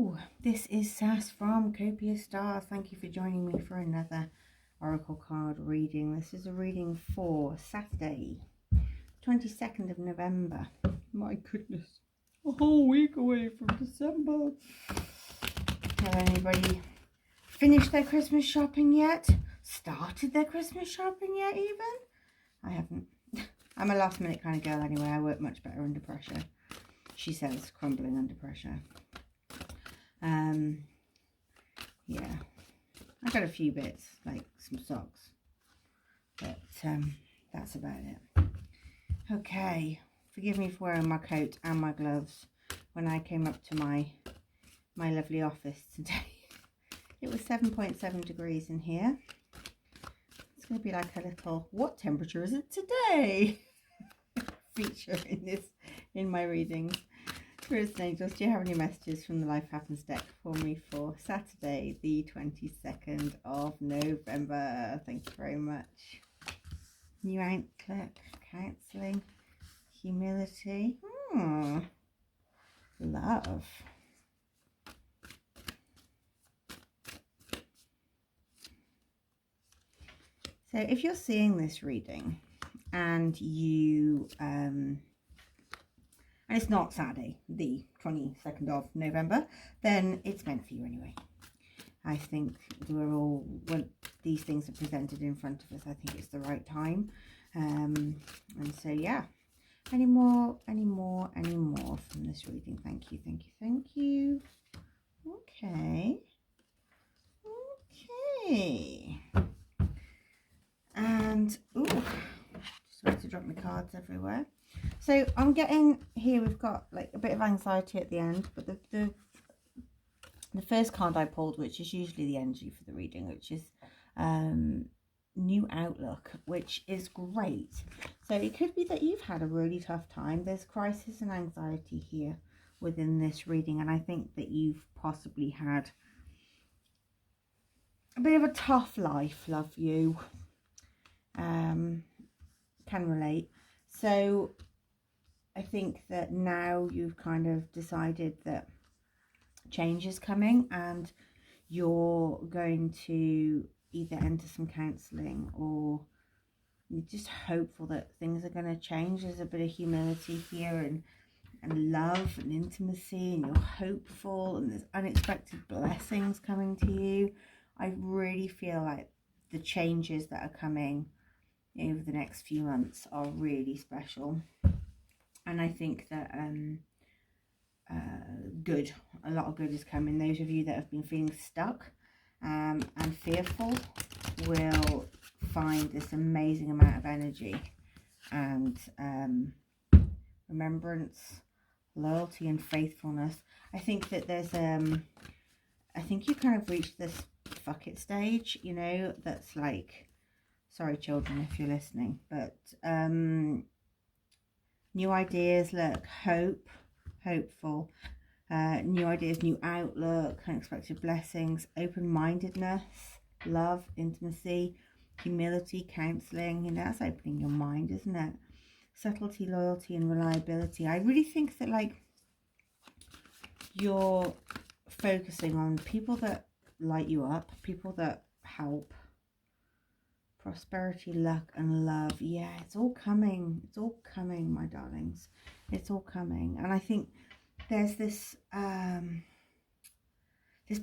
Hello, this is Sass from Copia Star. Thank you for joining me for another Oracle card reading. This is a reading for Saturday, 22nd of November. My goodness, a whole week away from December. Have anybody finished their Christmas shopping yet? Started their Christmas shopping yet even? I haven't. I'm a last minute kind of girl anyway. I work much better under pressure. She says, crumbling under pressure. Yeah, I got a few bits, like some socks, but that's about it. Okay, forgive me for wearing my coat and my gloves when I came up to my lovely office today. It was 7.7 degrees in here. It's going to be like a little, what temperature is it today? Feature in my readings. Spirits and Angels, do you have any messages from the Life Happens deck for me for Saturday, the 22nd of November? Thank you very much. New outlook, counselling, humility, love. So if you're seeing this reading and you and it's not Saturday, the 22nd of November, then it's meant for you anyway. I think when these things are presented in front of us, I think it's the right time. And so, yeah. Any more from this reading? Thank you, thank you, thank you. Okay. Okay. And, sorry to drop my cards everywhere. So I'm getting here, we've got like a bit of anxiety at the end, but the first card I pulled, which is usually the energy for the reading, which is new outlook, which is great. So it could be that you've had a really tough time. There's crisis and anxiety here within this reading, and I think that you've possibly had a bit of a tough life, love you. Can relate. So I think that now you've kind of decided that change is coming and you're going to either enter some counselling or you're just hopeful that things are going to change. There's a bit of humility here and love and intimacy, and you're hopeful, and there's unexpected blessings coming to you. I really feel like the changes that are coming over the next few months are really special. And I think that a lot of good is coming. Those of you that have been feeling stuck and fearful will find this amazing amount of energy and remembrance, loyalty and faithfulness. I think that there's I think you kind of reached this fuck it stage, you know, that's like, sorry children if you're listening, but new ideas, look, hopeful, new ideas, new outlook, unexpected blessings, open-mindedness, love, intimacy, humility, counselling. You know, that's opening your mind, isn't it? Subtlety, loyalty and reliability. I really think that like you're focusing on people that light you up, people that help. Prosperity, luck and love. Yeah, it's all coming. It's all coming, my darlings. It's all coming. And I think there's this there's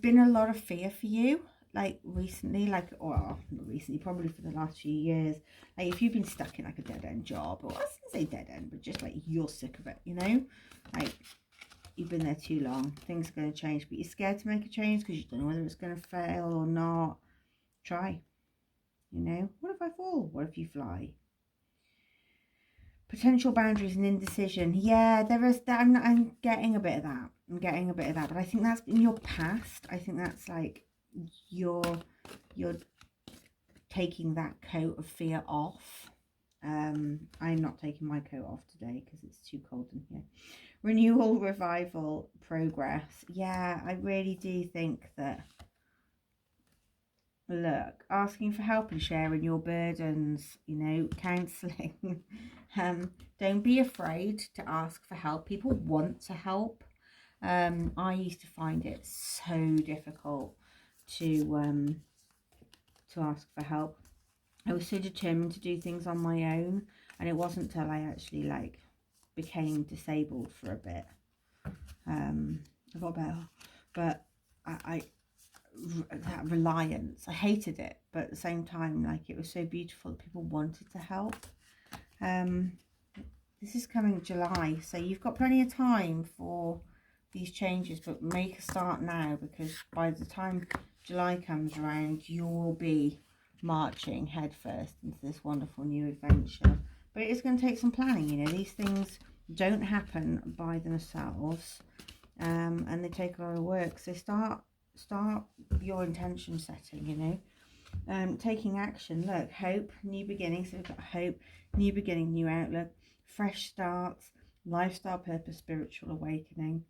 been a lot of fear for you, like recently, like, or not recently, probably for the last few years. Like if you've been stuck in like a dead-end job, or I was gonna say dead end, but just like you're sick of it, you know, like you've been there too long, things are going to change, but you're scared to make a change because you don't know whether it's going to fail or not. Try. You know, what if I fall? What if you fly? Potential boundaries and indecision. Yeah, there is that. I'm getting a bit of that. I'm getting a bit of that. But I think that's in your past. I think that's like you're taking that coat of fear off. I'm not taking my coat off today because it's too cold in here. Renewal, revival, progress. Yeah, I really do think that. Look, asking for help and sharing your burdens, you know, counselling. Don't be afraid to ask for help. People want to help. I used to find it so difficult to ask for help. I was so determined to do things on my own, and it wasn't until I actually like became disabled for a bit. I got better, but I that reliance, I hated it, but at the same time, like, it was so beautiful that people wanted to help. This is coming July, so you've got plenty of time for these changes, but make a start now, because by the time July comes around, you will be marching headfirst into this wonderful new adventure. But it is going to take some planning. You know, these things don't happen by themselves, and they take a lot of work. So start your intention setting, you know, taking action. Look, hope, new beginnings. So we've got hope, new beginning, new outlook, fresh starts, lifestyle purpose, spiritual awakening.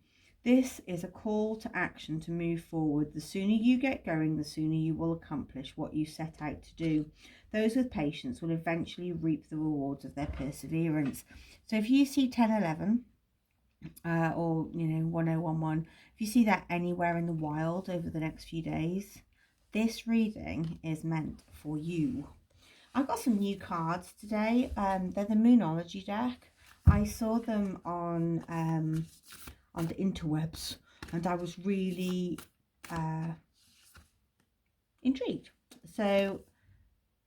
This is a call to action to move forward. The sooner you get going, the sooner you will accomplish what you set out to do. Those with patience will eventually reap the rewards of their perseverance. So if you see 1011, or, you know, 1011, if you see that anywhere in the wild over the next few days, this reading is meant for you. I've got some new cards today. They're the Moonology deck. I saw them on the interwebs, and I was really intrigued. So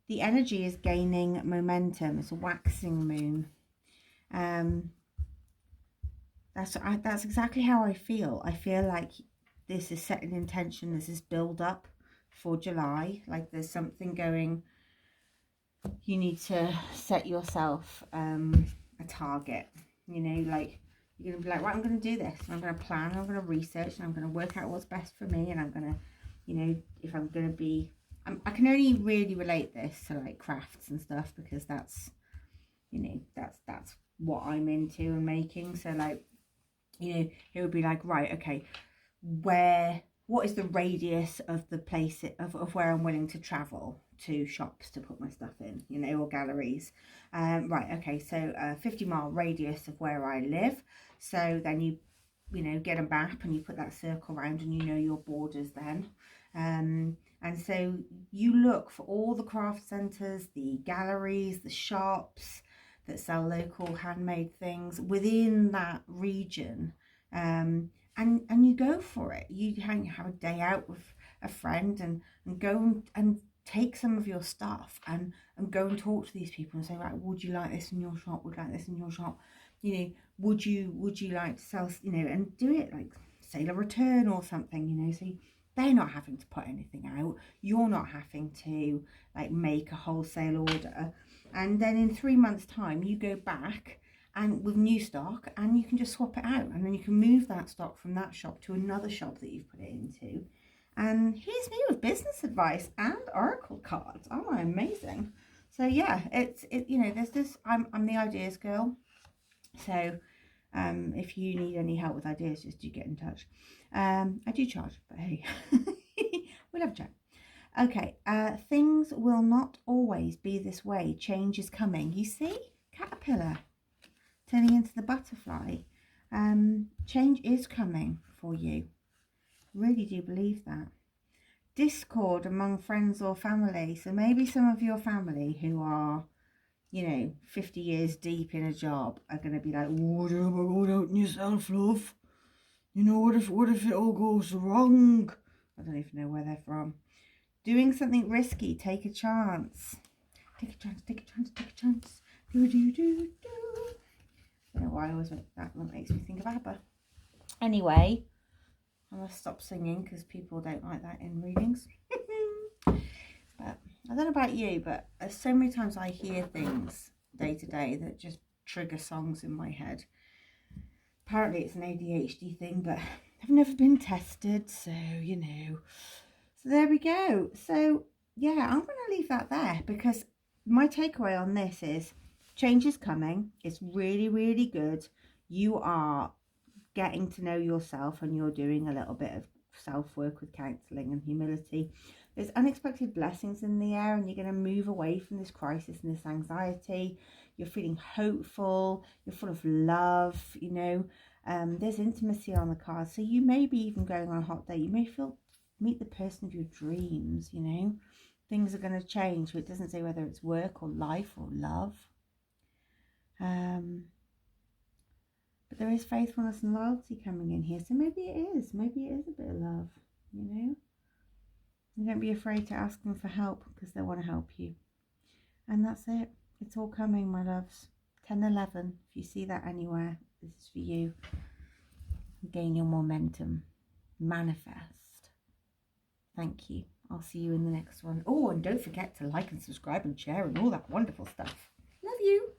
the energy is gaining momentum. It's a waxing moon. That's exactly how I feel. I feel like this is setting intention. This is build up for July. Like there's something going. You need to set yourself a target. You know, like you're going to be like, right, I'm going to do this. And I'm going to plan. I'm going to research. And I'm going to work out what's best for me. And I'm going to, you know, if I'm going to be, I can only really relate this to like crafts and stuff, because that's, you know, that's what I'm into and making. So like, you know, it would be like, right, okay, what is the radius of the place of where I'm willing to travel to shops to put my stuff in, you know, or galleries. Right, okay, so a 50-mile radius of where I live. So then you know, get a map and you put that circle around, and you know your borders then. And so you look for all the craft centres, the galleries, the shops that sell local handmade things within that region, and you go for it. You have a day out with a friend and go and take some of your stuff and go and talk to these people and say, right, would you like this in your shop? Would you like this in your shop? You know, would you like to sell, you know, and do it like sale or return or something, you know, so they're not having to put anything out. You're not having to like make a wholesale order. And then in 3 months' time, you go back and with new stock, and you can just swap it out, and then you can move that stock from that shop to another shop that you've put it into. And here's me with business advice and oracle cards. Oh, amazing! So yeah, it you know, there's this. I'm the ideas girl. So if you need any help with ideas, just do get in touch. I do charge, but hey, we'll have a chat. Okay, things will not always be this way. Change is coming. You see, caterpillar turning into the butterfly. Change is coming for you. Really do believe that. Discord among friends or family. So maybe some of your family who are, you know, 50 years deep in a job are going to be like, what am I going out in yourself, love? You know, what if it all goes wrong? I don't even know where they're from. Doing something risky, take a chance. Take a chance, take a chance, take a chance. Do, do, do, do. I don't know why I always make that. That makes me think of ABBA. Anyway, I must stop singing because people don't like that in readings. But I don't know about you, but there's so many times I hear things day to day that just trigger songs in my head. Apparently it's an ADHD thing, but I've never been tested, so, you know. So there we go. So, yeah, I'm going to leave that there, because my takeaway on this is change is coming. It's really, really good. You are getting to know yourself, and you're doing a little bit of self-work with counselling and humility. There's unexpected blessings in the air, and you're going to move away from this crisis and this anxiety. You're feeling hopeful. You're full of love, you know. There's intimacy on the card. So you may be even going on a hot date. You may meet the person of your dreams, you know. Things are going to change. But it doesn't say whether it's work or life or love. But there is faithfulness and loyalty coming in here. So maybe it is. Maybe it is a bit of love, you know. And don't be afraid to ask them for help because they want to help you. And that's it. It's all coming, my loves. 10-11. If you see that anywhere, this is for you. Gain your momentum. Manifest. Thank you. I'll see you in the next one. Oh, and don't forget to like and subscribe and share and all that wonderful stuff. Love you.